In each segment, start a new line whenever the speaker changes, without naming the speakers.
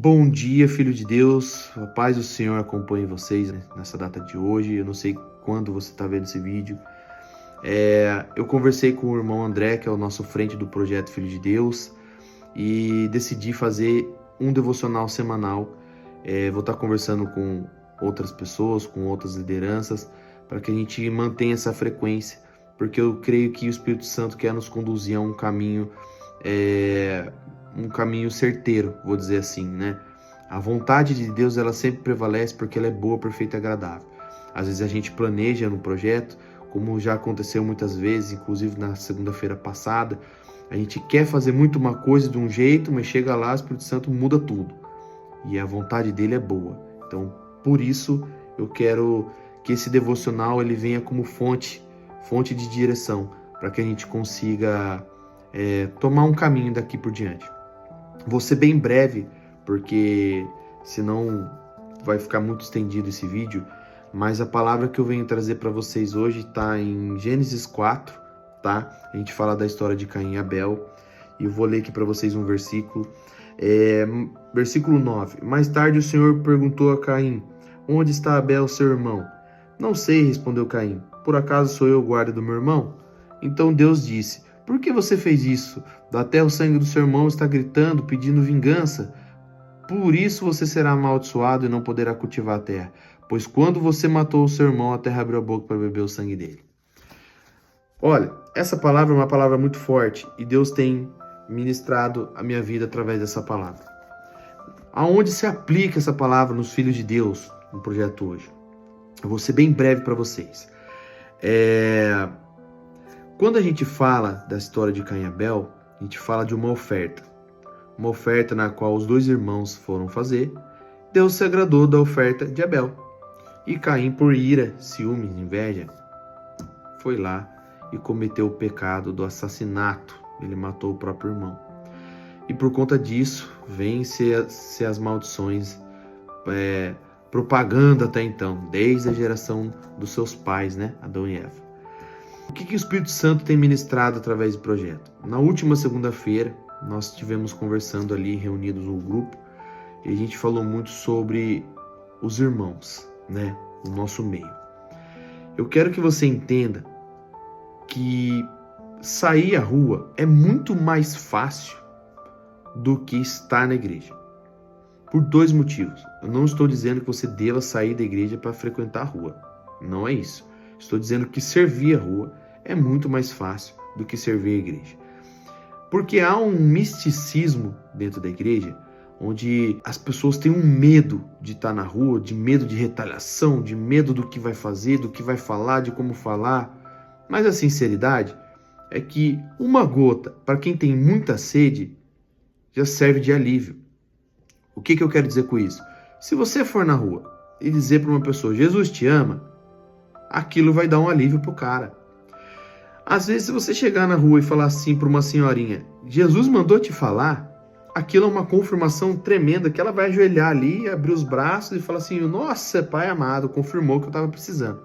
Bom dia, filho de Deus. A paz do Senhor acompanhe vocês, né, nessa data de hoje. Eu não sei quando você está vendo esse vídeo. Eu conversei com o irmão André, que é o nosso frente do projeto Filho de Deus, e decidi fazer um devocional semanal. Vou estar conversando com outras pessoas, com outras lideranças, para que a gente mantenha essa frequência, porque eu creio que o Espírito Santo quer nos conduzir a um caminho certeiro, vou dizer assim, né? A vontade de Deus, ela sempre prevalece porque ela é boa, perfeita e agradável. Às vezes a gente planeja no projeto, como já aconteceu muitas vezes, inclusive na segunda-feira passada, a gente quer fazer muito uma coisa de um jeito, mas chega lá, o Espírito Santo muda tudo. E a vontade dele é boa. Então, por isso, eu quero que esse devocional ele venha como fonte de direção, para que a gente consiga tomar um caminho daqui por diante. Vou ser bem breve, porque senão vai ficar muito estendido esse vídeo, mas a palavra que eu venho trazer para vocês hoje está em Gênesis 4, tá? A gente fala da história de Caim e Abel, e eu vou ler aqui para vocês um versículo. Versículo 9. Mais tarde o Senhor perguntou a Caim: onde está Abel, seu irmão? Não sei, respondeu Caim. Por acaso sou eu o guarda do meu irmão? Então Deus disse: por que você fez isso? Até o sangue do seu irmão está gritando, pedindo vingança. Por isso você será amaldiçoado e não poderá cultivar a terra. Pois quando você matou o seu irmão, a terra abriu a boca para beber o sangue dele. Olha, essa palavra é uma palavra muito forte e Deus tem ministrado a minha vida através dessa palavra. Aonde se aplica essa palavra nos filhos de Deus no projeto hoje? Eu vou ser bem breve para vocês. Quando a gente fala da história de Caim e Abel, a gente fala de uma oferta na qual os dois irmãos foram fazer. Deus se agradou da oferta de Abel. E Caim, por ira, ciúmes, inveja, foi lá e cometeu o pecado do assassinato. Ele matou o próprio irmão. E por conta disso, vem-se as maldições propagando até então, desde a geração dos seus pais, né? Adão e Eva. O que o Espírito Santo tem ministrado através do projeto? Na última segunda-feira, nós estivemos conversando ali, reunidos no grupo, e a gente falou muito sobre os irmãos, né? O nosso meio. Eu quero que você entenda que sair à rua é muito mais fácil do que estar na igreja. Por dois motivos. Eu não estou dizendo que você deva sair da igreja para frequentar a rua. Não é isso. Estou dizendo que servir a rua é muito mais fácil do que servir a igreja. Porque há um misticismo dentro da igreja, onde as pessoas têm um medo de estar na rua, de medo de retaliação, de medo do que vai fazer, do que vai falar, de como falar. Mas a sinceridade é que uma gota, para quem tem muita sede, já serve de alívio. O que eu quero dizer com isso? Se você for na rua e dizer para uma pessoa, Jesus te ama, aquilo vai dar um alívio para o cara. Às vezes, se você chegar na rua e falar assim para uma senhorinha, Jesus mandou te falar, aquilo é uma confirmação tremenda, que ela vai ajoelhar ali, abrir os braços e falar assim, nossa, Pai amado, confirmou que eu estava precisando.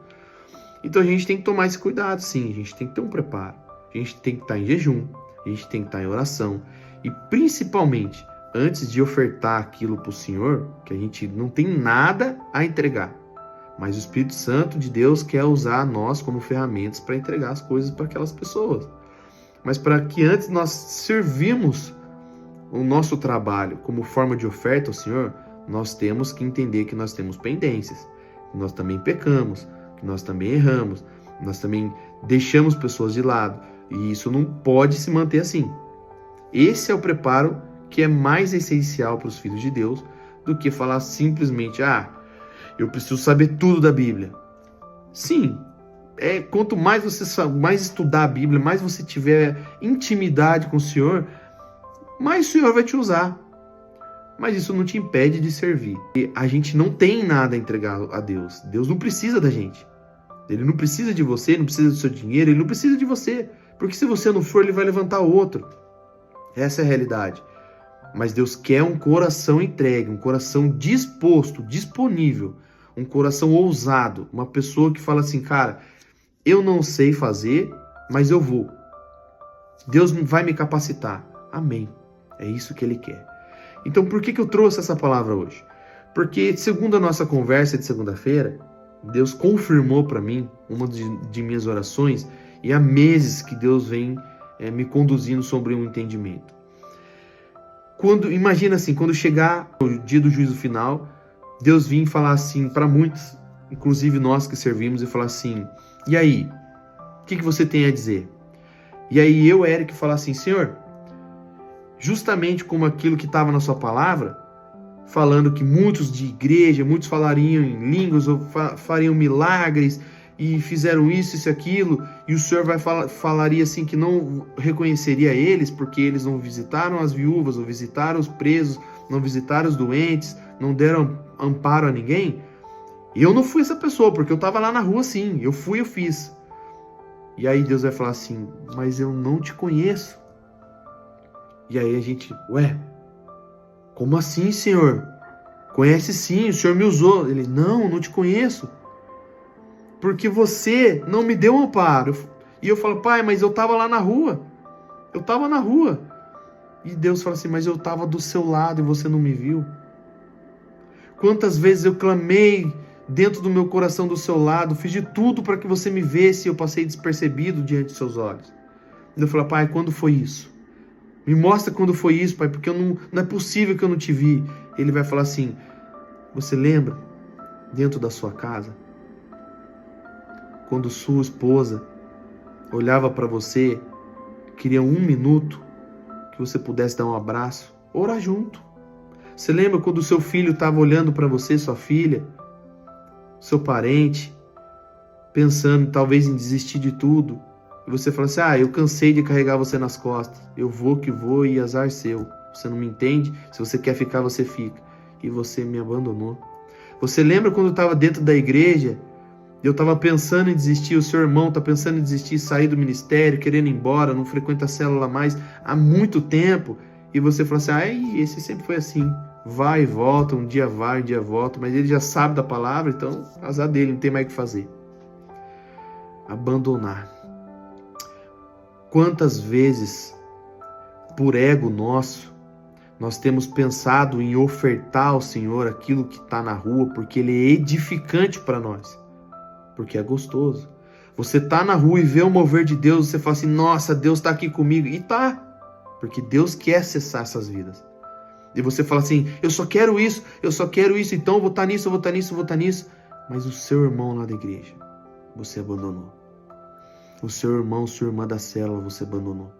Então a gente tem que tomar esse cuidado, sim, a gente tem que ter um preparo, a gente tem que estar em jejum, a gente tem que estar em oração e principalmente, antes de ofertar aquilo para o Senhor, que a gente não tem nada a entregar, mas o Espírito Santo de Deus quer usar nós como ferramentas para entregar as coisas para aquelas pessoas. Mas para que antes nós servirmos o nosso trabalho como forma de oferta ao Senhor, nós temos que entender que nós temos pendências, que nós também pecamos, que nós também erramos, nós também deixamos pessoas de lado. E isso não pode se manter assim. Esse é o preparo que é mais essencial para os filhos de Deus do que falar simplesmente, eu preciso saber tudo da Bíblia. Sim, quanto mais você mais estudar a Bíblia, mais você tiver intimidade com o Senhor, mais o Senhor vai te usar. Mas isso não te impede de servir. E a gente não tem nada a entregar a Deus. Deus não precisa da gente. Ele não precisa de você, ele não precisa do seu dinheiro, ele não precisa de você. Porque se você não for, ele vai levantar outro. Essa é a realidade. Mas Deus quer um coração entregue, um coração disposto, disponível, um coração ousado, uma pessoa que fala assim, cara, eu não sei fazer, mas eu vou. Deus vai me capacitar. Amém. É isso que Ele quer. Então, por que eu trouxe essa palavra hoje? Porque, segundo a nossa conversa de segunda-feira, Deus confirmou para mim uma de minhas orações, e há meses que Deus vem me conduzindo sobre um entendimento. Imagina assim, quando chegar o dia do juízo final, Deus vir falar assim para muitos, inclusive nós que servimos, e falar assim: e aí, o que você tem a dizer? E aí eu, Eric, falar assim: Senhor, justamente como aquilo que estava na sua palavra, falando que muitos de igreja, muitos falariam em línguas, ou fariam milagres, e fizeram isso e aquilo, e o Senhor falaria assim que não reconheceria eles, porque eles não visitaram as viúvas, não visitaram os presos, não visitaram os doentes, não deram amparo a ninguém. E eu não fui essa pessoa, porque eu estava lá na rua sim, eu fiz. E aí Deus vai falar assim: mas eu não te conheço. E aí a gente, como assim, Senhor? Conhece sim, o Senhor me usou. Ele: não te conheço. Porque você não me deu amparo. E eu falo: Pai, mas eu estava lá na rua. Eu estava na rua. E Deus fala assim: mas eu estava do seu lado e você não me viu. Quantas vezes eu clamei dentro do meu coração do seu lado, fiz de tudo para que você me visse e eu passei despercebido diante dos seus olhos. E eu falo: Pai, quando foi isso? Me mostra quando foi isso, Pai, porque não é possível que eu não te vi. Ele vai falar assim: você lembra dentro da sua casa, quando sua esposa olhava para você, queria 1 minuto que você pudesse dar um abraço, orar junto? Você lembra quando o seu filho estava olhando para você, sua filha, seu parente, pensando talvez em desistir de tudo, e você fala assim: eu cansei de carregar você nas costas, eu vou que vou e azar seu, você não me entende, se você quer ficar, você fica, e você me abandonou. Você lembra quando eu estava dentro da igreja, eu estava pensando em desistir, o seu irmão está pensando em desistir, sair do ministério, querendo ir embora, não frequenta a célula mais há muito tempo, e você fala assim: esse sempre foi assim, vai e volta, um dia vai, um dia volta, mas ele já sabe da palavra, então azar dele, não tem mais o que fazer. Abandonar. Quantas vezes, por ego nosso, nós temos pensado em ofertar ao Senhor aquilo que está na rua, porque Ele é edificante para nós, porque é gostoso. Você está na rua e vê o mover de Deus, você fala assim: nossa, Deus está aqui comigo. E tá, porque Deus quer acessar essas vidas. E você fala assim: eu só quero isso, então eu vou estar nisso, eu vou estar nisso. Mas o seu irmão lá da igreja, você abandonou. O seu irmão, sua irmã da célula, você abandonou.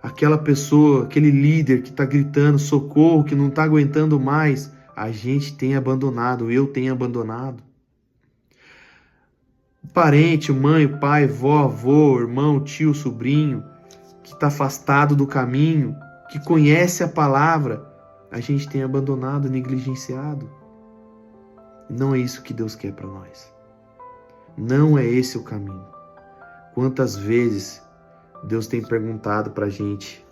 Aquela pessoa, aquele líder que está gritando socorro, que não está aguentando mais, a gente tem abandonado, eu tenho abandonado. Parente, mãe, pai, vó, avô, irmão, tio, sobrinho, que está afastado do caminho, que conhece a palavra, a gente tem abandonado, negligenciado. Não é isso que Deus quer para nós. Não é esse o caminho. Quantas vezes Deus tem perguntado para a gente: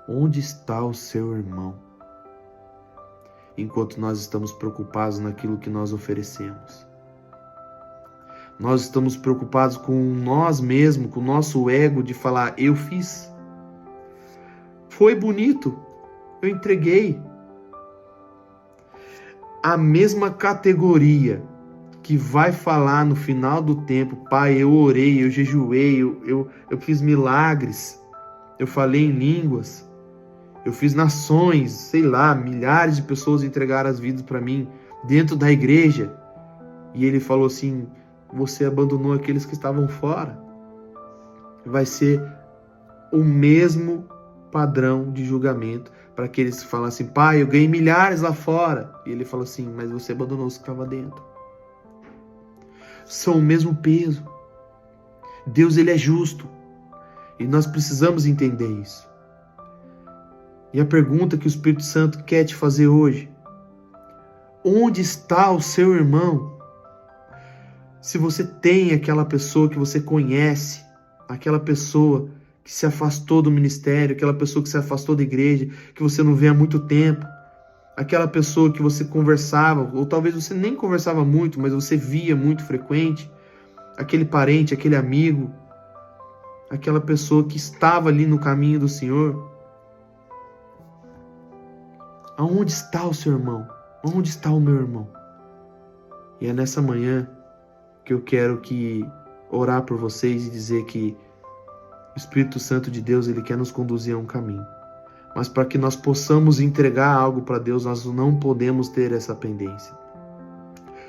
onde está o seu irmão? Enquanto nós estamos preocupados naquilo que nós oferecemos. Nós estamos preocupados com nós mesmos, com o nosso ego de falar: eu fiz. Foi bonito, eu entreguei. A mesma categoria que vai falar no final do tempo: Pai, eu orei, eu jejuei, eu fiz milagres, eu falei em línguas, eu fiz nações, sei lá, milhares de pessoas entregaram as vidas para mim dentro da igreja. E ele falou assim: você abandonou aqueles que estavam fora. Vai ser o mesmo padrão de julgamento para aqueles que falam assim: Pai, eu ganhei milhares lá fora. E ele falou assim: mas você abandonou os que estavam dentro. São o mesmo peso. Deus, Ele é justo. E nós precisamos entender isso. E a pergunta que o Espírito Santo quer te fazer hoje: onde está o seu irmão? Se você tem aquela pessoa que você conhece, aquela pessoa que se afastou do ministério, aquela pessoa que se afastou da igreja, que você não vê há muito tempo, aquela pessoa que você conversava, ou talvez você nem conversava muito, mas você via muito frequente, aquele parente, aquele amigo, aquela pessoa que estava ali no caminho do Senhor, Aonde está o seu irmão? Onde está o meu irmão? E é nessa manhã que eu quero orar por vocês e dizer que o Espírito Santo de Deus, ele quer nos conduzir a um caminho. Mas para que nós possamos entregar algo para Deus, nós não podemos ter essa pendência.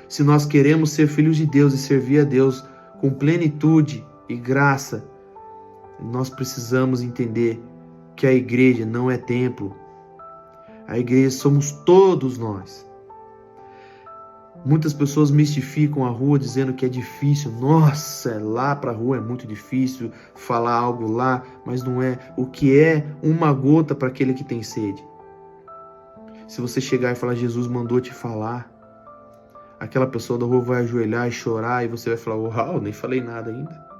Se nós queremos ser filhos de Deus e servir a Deus com plenitude e graça, nós precisamos entender que a igreja não é templo. A igreja somos todos nós. Muitas pessoas mistificam a rua dizendo que é difícil. Nossa, lá para a rua é muito difícil falar algo lá, mas não é. O que é uma gota para aquele que tem sede? Se você chegar e falar, Jesus mandou te falar, aquela pessoa da rua vai ajoelhar e chorar e você vai falar, uau, nem falei nada ainda.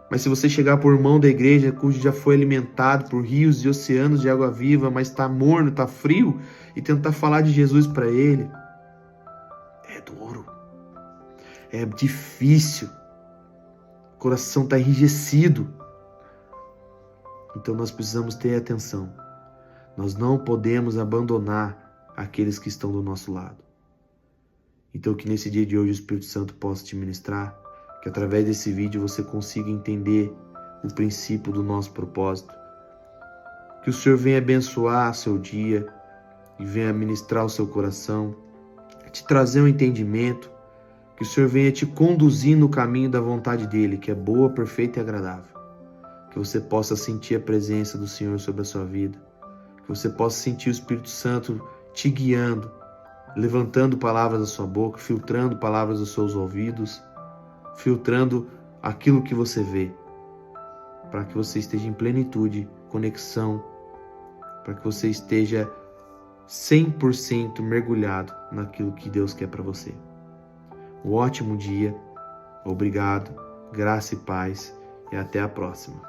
Mas se você chegar por irmão da igreja, cujo já foi alimentado por rios e oceanos de água viva, mas está morno, está frio, e tentar falar de Jesus para ele, é duro, é difícil, o coração está enrijecido. Então nós precisamos ter atenção. Nós não podemos abandonar aqueles que estão do nosso lado. Então que nesse dia de hoje o Espírito Santo possa te ministrar, que através desse vídeo você consiga entender o princípio do nosso propósito, que o Senhor venha abençoar seu dia e venha ministrar o seu coração, te trazer um entendimento, que o Senhor venha te conduzir no caminho da vontade dEle, que é boa, perfeita e agradável. Que você possa sentir a presença do Senhor sobre a sua vida, que você possa sentir o Espírito Santo te guiando, levantando palavras da sua boca, filtrando palavras dos seus ouvidos, filtrando aquilo que você vê, para que você esteja em plenitude, conexão, para que você esteja 100% mergulhado naquilo que Deus quer para você. Um ótimo dia, obrigado, graça e paz, e até a próxima.